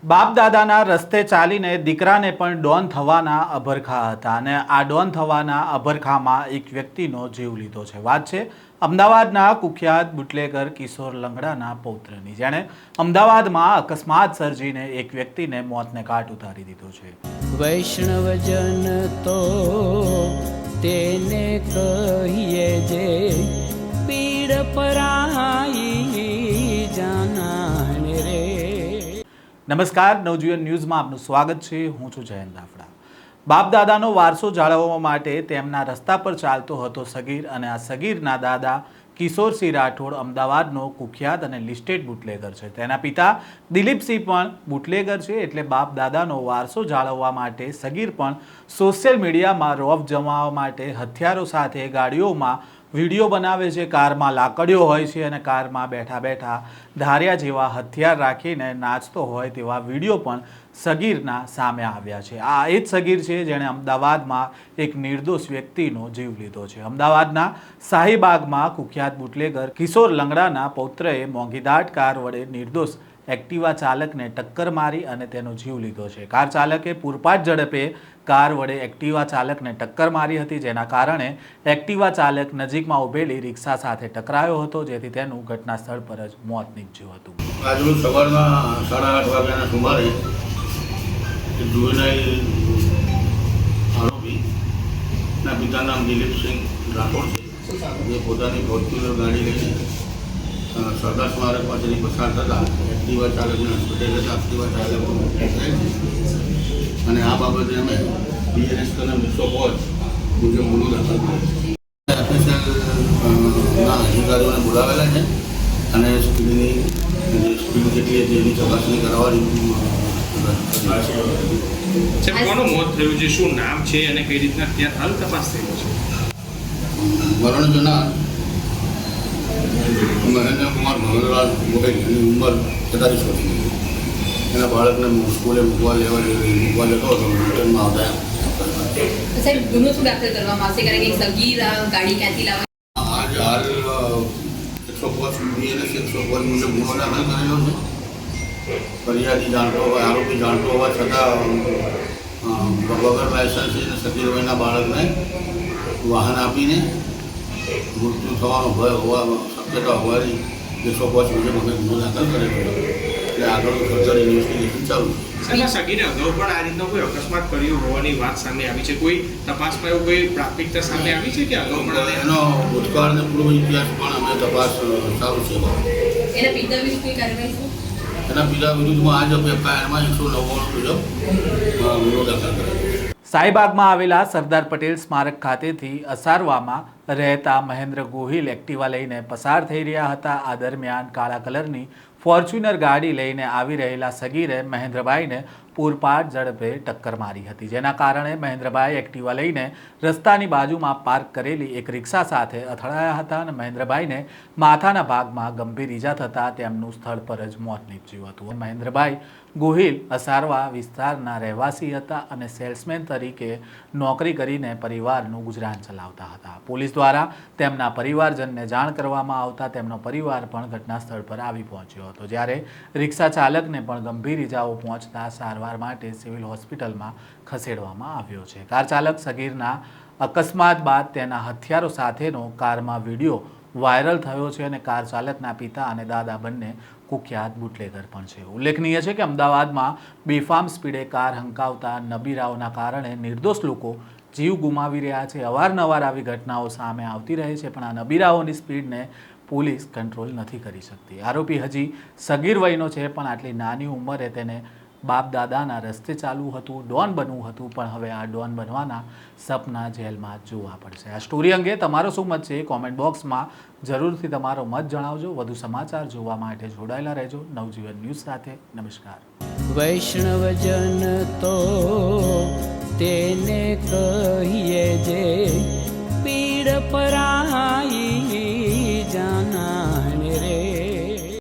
બાપ દાદાના રસ્તે ચાલીને દીકરાને પણ ડોન થવાના અભરખા હતા અને આ ડોન થવાના અભરખામાં એક વ્યક્તિનો જીવ લીધો છે। વાત છે અમદાવાદના કુખ્યાત બુટલેગર કિશોર લંગડાના પૌત્રની, જેણે અમદાવાદમાં અકસ્માત સર્જીને એક વ્યક્તિને મોતને ઘાટ ઉતારી દીધો છે। વૈષ્ણવજન તો તેને કહીએ જે પીડ પરાઈ જાનાને રે। નમસ્કાર, નવજીવન ન્યૂઝમાં આપનું સ્વાગત છે। હું છું જયંત દાફડા। બાપ દાદાનો વારસો જાળવવા માટે તેમના રસ્તા પર ચાલતો હતો સગીર, અને આ સગીરના દાદા કિશોરસિંહ રાઠોડ અમદાવાદનો કુખ્યાત અને લિસ્ટેડ બુટલેગર છે। તેના પિતા દિલીપસિંહ પણ બુટલેગર છે। એટલે બાપ દાદાનો વારસો જાળવવા માટે સગીર પણ સોશિયલ મીડિયામાં રોફ જમાવવા માટે હથિયારો સાથે ગાડીઓમાં વિડીયો બનાવે છે। કારમાં લાકડીઓ હોય છે અને કારમાં બેઠા બેઠા ધારિયા જેવા હથિયાર રાખીને નાચતો હોય તેવા વિડીયો પણ સગીરના સામે આવ્યા છે। આ એ જ સગીર છે જેણે અમદાવાદમાં એક નિર્દોષ વ્યક્તિનો જીવ લીધો છે। અમદાવાદના શાહીબાગમાં કુખ્યાત બુટલેગર કિશોર લંગડાના પૌત્રએ મોંઘીદાટ કાર વડે નિર્દોષ એક્ટિવા ચાલકને ટક્કર મારી અને તેનો જીવ લીધો છે। કાર ચાલકે પૂરપાટ ઝડપે કાર વડે એક્ટિવા ચાલકને ટક્કર મારી હતી, જેના કારણે એક્ટિવા ચાલક નજીકમાં ઉભેલી રિક્ષા સાથે ટકરાયો હતો, જેથી તેનું ઘટના સ્થળ પર જ મોત નીપજ્યું હતું। આજરોજ સવારના 8:30 વાગ્યાના સુમારે જુવેનાઇલ આરોપીના પિતાનું નામ દિલીપસિંહ રાઠોડ છે, જે પોતાની ફોર્ચ્યુનર ગાડી લઈને સરદાર સ્મારક પાસેથી પસાર થતા એક્ટિવા ચાલકને હોસ્પિટલ જતા એક્ટિવા ચાલક અને આ બાબતે અમે બીએનએસ કલમ 105 મુજબ ગુનો દાખલ કર્યો। ઓફિશિયલના અધિકારીઓને બોલાવેલા છે અને સ્પીડ કેટલી હતી એની ચકાસણી કરાવવાની। કોનું મોત થયું છે, શું નામ છે અને કઈ રીતના ત્યાં હાલ તપાસ થઈ છે? મરણ જનાર મહેન્દ્ર કુમાર ભગતલાલ ગોહિલ, એની ઉંમર 43 વર્ષની। એના બાળકને સ્કૂલે મૂકવા જતો હતો, રિટર્નમાં આવતા સાહેબ ગુનો શું દાખલ કરવામાં આવશે? કારણ કે સગીર ગાડી ક્યાંથી લાવે? હાલ 105 બીએનએસ 105 મુજબ ગુનો દાખલ કરેલો છે। ફરિયાદી જાણતો હોય, આરોપી જાણતો હોવા છતાં વગર લાયસન્સ અને સગીર વયના બાળકને વાહન આપીને મૃત્યુ થવાનો ભય શક્યતા હોવાની 105 મુજબ અમે ગુનો દાખલ કરેલો છે। એટલે આગળ ફર્ધર ઇન્વેસ્ટિગેશન ચાલુ છે। સગીરે અગાઉ પણ આ રીતનો કોઈ અકસ્માત કર્યો હોવાની વાત સામે આવી છે? કોઈ તપાસમાં એવું કોઈ પ્રાથમિકતા સામે આવી છે કે અગાઉ પણ એનો ભૂતકાળ અને પૂર્વ ઇતિહાસ પણ અમે તપાસ ચાલુ છે। એના પિતા વિરુદ્ધ કોઈ કાર્યવાહી છે? એના પિતા વિરુદ્ધમાં આ જ એફઆઈઆરમાં 199 મુજબ ગુનો દાખલ કરેલો છે। શાહીબાગમાં આવેલા સરદાર પટેલ સ્મારક ખાતેથી અસારવામાં રહેતા મહેન્દ્ર ગોહિલ એક્ટિવા લઈને પસાર થઈ રહ્યા હતા। આ દરમિયાન કાળા કલરની ફોર્ચ્યુનર ગાડી લઈને આવી રહેલા સગીરે મહેન્દ્રભાઈને પૂરપાટ ઝડપે ટક્કર મારી હતી, જેના કારણે મહેન્દ્રભાઈ એક્ટિવા લઈને રસ્તાની બાજુમાં પાર્ક કરેલી એક રિક્ષા સાથે અથડાયા હતા અને મહેન્દ્રભાઈને માથાના ભાગમાં ગંભીર ઈજા થતાં તેમનું સ્થળ પર જ મોત નીપજ્યું હતું। મહેન્દ્રભાઈ ગોહિલ અસારવા વિસ્તારના રહેવાસી હતા અને સેલ્સમેન તરીકે નોકરી કરીને પરિવારનું ગુજરાન ચલાવતા હતા। પોલીસ દ્વારા તેમના પરિવારજનને જાણ કરવામાં આવતા તેમનો પરિવાર પણ ઘટના સ્થળ પર આવી પહોંચ્યો હતો, જ્યારે રિક્ષા ચાલકને પણ ગંભીર ઈજાઓ પહોંચતા સારવાર માટે સિવિલ હોસ્પિટલમાં ખસેડવામાં આવ્યો છે। કાર ચાલક સગીરના અકસ્માત બાદ તેના હથિયારો સાથેનો કારમાં વિડીયો વાયરલ થયો છે અને કાર ચાલકના પિતા અને દાદા બંને કુખ્યાત બુટલેગર પણ છે। ઉલ્લેખનીય છે કે અમદાવાદમાં બેફામ સ્પીડે કાર હંકાવતા નબીરાઓના કારણે નિર્દોષ લોકો જીવ ગુમાવી રહ્યા છે। અવારનવાર આવી ઘટનાઓ સામે આવતી રહે છે, પણ આ નબીરાઓની સ્પીડને પોલીસ કંટ્રોલ નથી કરી શકતી। આરોપી હજી સગીર વયનો છે, પણ આટલી નાની ઉંમરે તેને બાપ દાદાના રસ્તે ચાલવું હતું, ડોન બનવું હતું, પણ હવે આ ડોન બનવાના સપના જેલમાં જોવા પડશે। આ સ્ટોરી અંગે તમારો શું મત છે? કોમેન્ટ બોક્સમાં જરૂરથી તમારો મત જણાવજો। વધુ સમાચાર જોવા માટે જોડાયેલા રહેજો નવજીવન ન્યૂઝ સાથે। નમસ્કાર। વૈષ્ણવજન તો તેને કહીએ જે પીડ પરાઈ